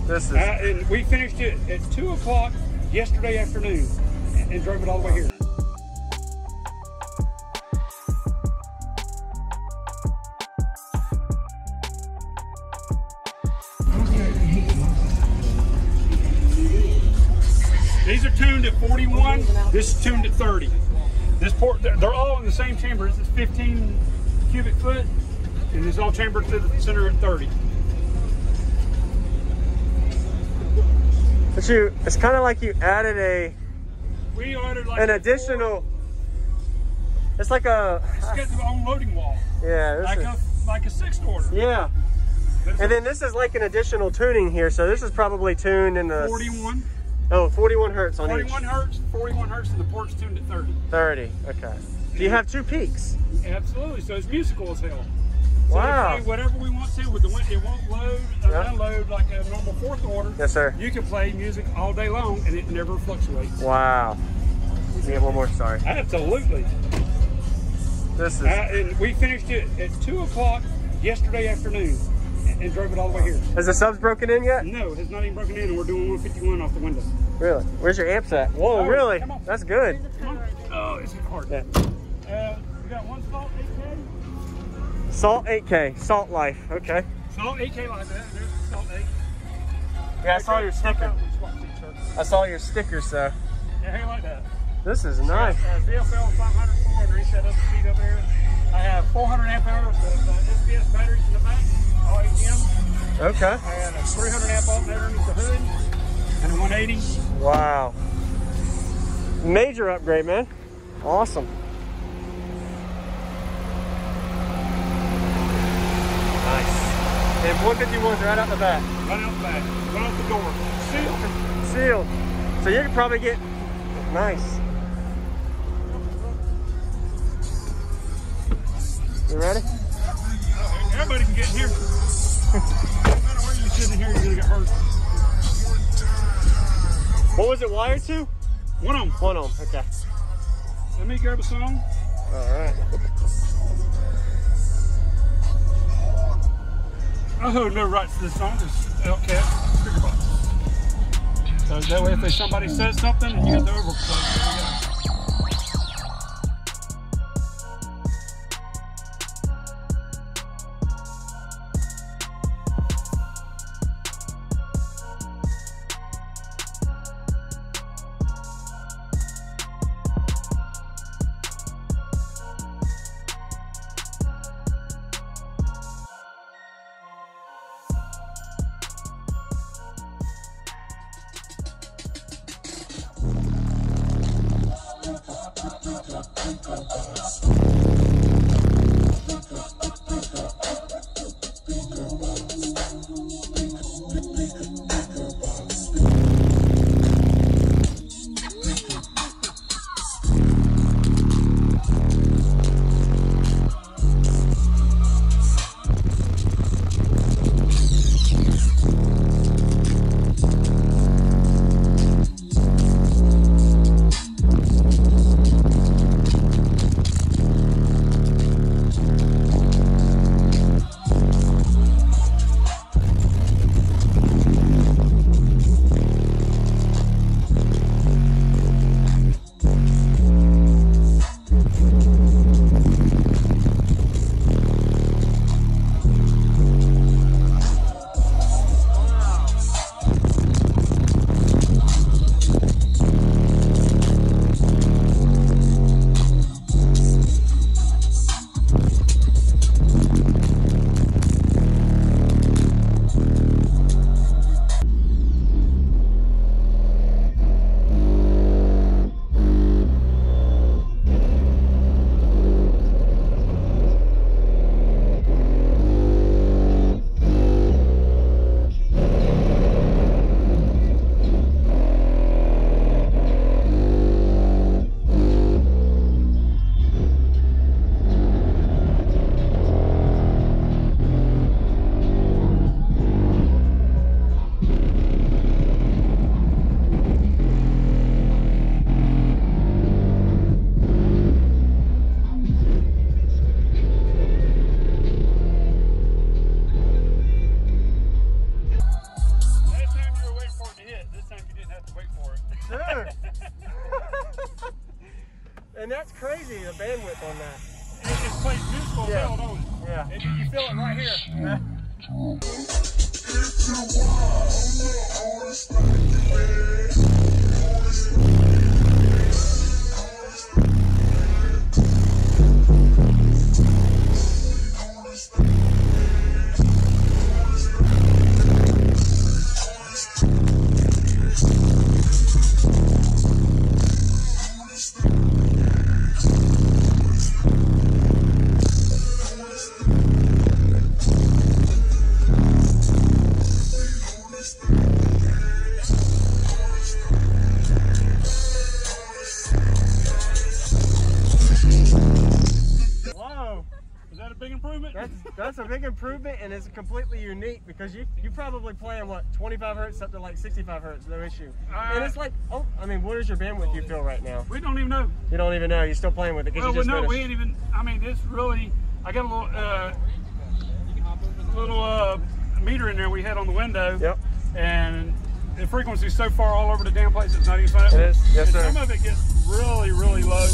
This is... and we finished it at 2 o'clock yesterday afternoon and drove it all the way here. These are tuned at 41. This is tuned at 30. This port, they're all in the same chamber. This is 15 cubic foot, and it's all chambered to the center at 30. But it's kind of like you added We ordered like an additional. It's like a. It's got its own loading wall. Yeah. Like a 6th order. Yeah. And then this is like an additional tuning here, so this is probably tuned in the 41. Oh, 41 hertz on 41 each. hertz, 41 hertz, and the port's tuned at 30. 30, okay. Do you have 2 peaks? Absolutely, so it's musical as hell. So Wow. we play whatever we want to with the wind. It won't load or unload like a normal 4th order. Yes, sir. You can play music all day long and it never fluctuates. Wow. Let me get one more, sorry. Absolutely. This is... and we finished it at 2 o'clock yesterday afternoon and drove it all the way here. Has the subs broken in yet? No, it has not even broken in, and we're doing 151 off the window. Really? Where's your amps at? Whoa, Oh, really? come on. That's good. Oh, it's hard. Yeah. We got one Salt 8K. Salt 8K, Salt Life, okay. Salt 8K like that. There's the Salt 8. Yeah, I saw your sticker. I saw your sticker, so. Yeah, hey, like that. This is nice. VFL 500 400 that other seat over there. I have 400 amp hours of SPS batteries in the back, all AGM. Okay. I had a 300 amp alternator underneath the hood and a 180. Wow. Major upgrade, man. Awesome. Nice. And 151's right out the back. Right out the back. Right out the door. Sealed. Sealed. So you could probably get nice. You ready? Everybody can get in here. No matter where you sit in here, you're gonna get hurt. What was it wired to? 1 ohm. 1 ohm, okay. Let me grab a song. Alright. Oh, no rights to this song. It's LCAT speaker box. So that way, if somebody says something, you get the overflow. There you go. that's crazy, the bandwidth on that. It just plays musical well, don't it? Yeah. You feel it right here. That's a big improvement, and it's completely unique because you probably playing what 25 hertz up to like 65 hertz, no issue. And it's like, oh, I mean, what is your bandwidth you feel right now? We don't even know. You don't even know. You're still playing with it. Well, you just no, we ain't even. I mean, it's really. I got a little meter in there we had on the window. Yep. And the frequency's so far all over the damn place it's not even fun. It is. Yes, sir. Some of it gets really, really low.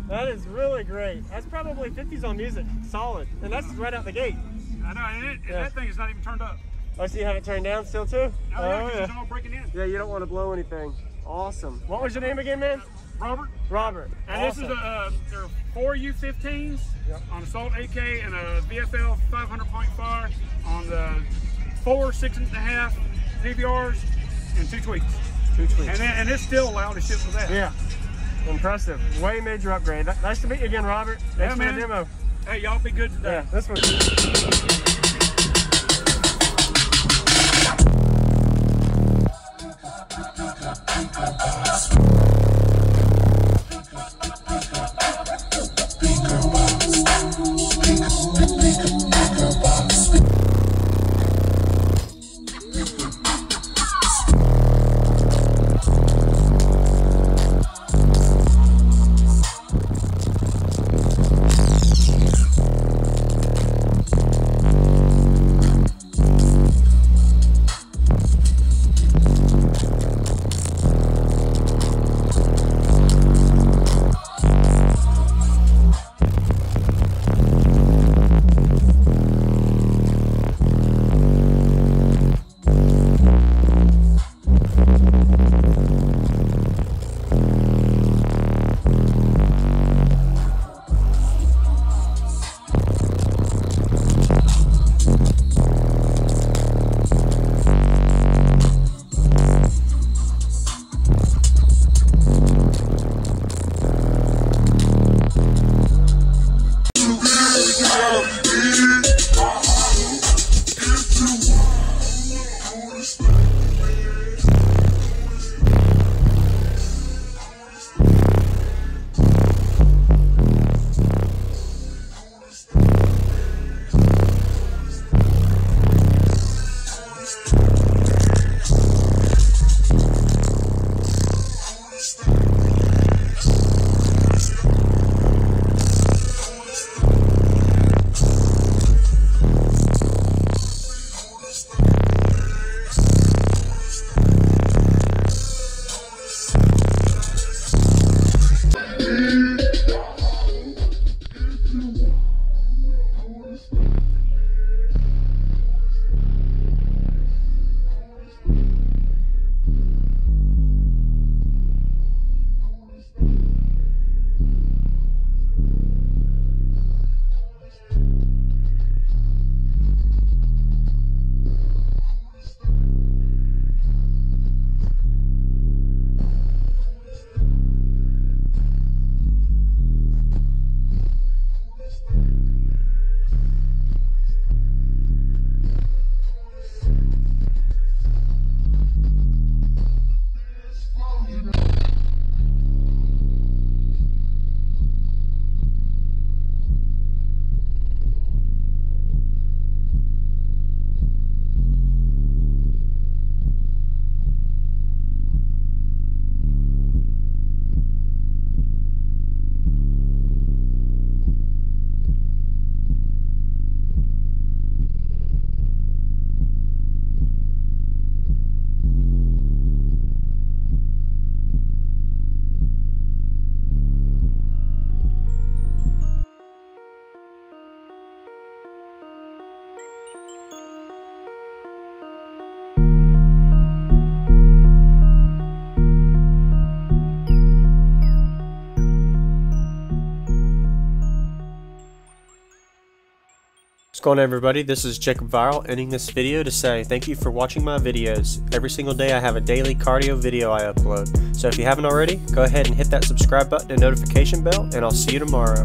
That is really great. That's probably 50s on music, solid, and that's right out the gate. I know, and that thing is not even turned up. Oh, so you have it turned down still too? Oh, yeah, because it's all breaking in. Yeah, you don't want to blow anything. Awesome. What was your name again, man? Robert. Robert. And awesome. This is there are 4 U15s on Assault AK and a VFL 500.5 on the 4 6.5 PVRs and 2 tweaks. 2 tweaks. And it's still loud as shit for that. Yeah. Impressive. Way major upgrade. Nice to meet you again, Robert. Thanks for the demo. Hey, y'all be good today. Yeah, this one. What's going on, everybody? This is JacobViral, ending this video to say thank you for watching my videos. Every single day I have a daily cardio video I upload. So if you haven't already, go ahead and hit that subscribe button and notification bell, and I'll see you tomorrow.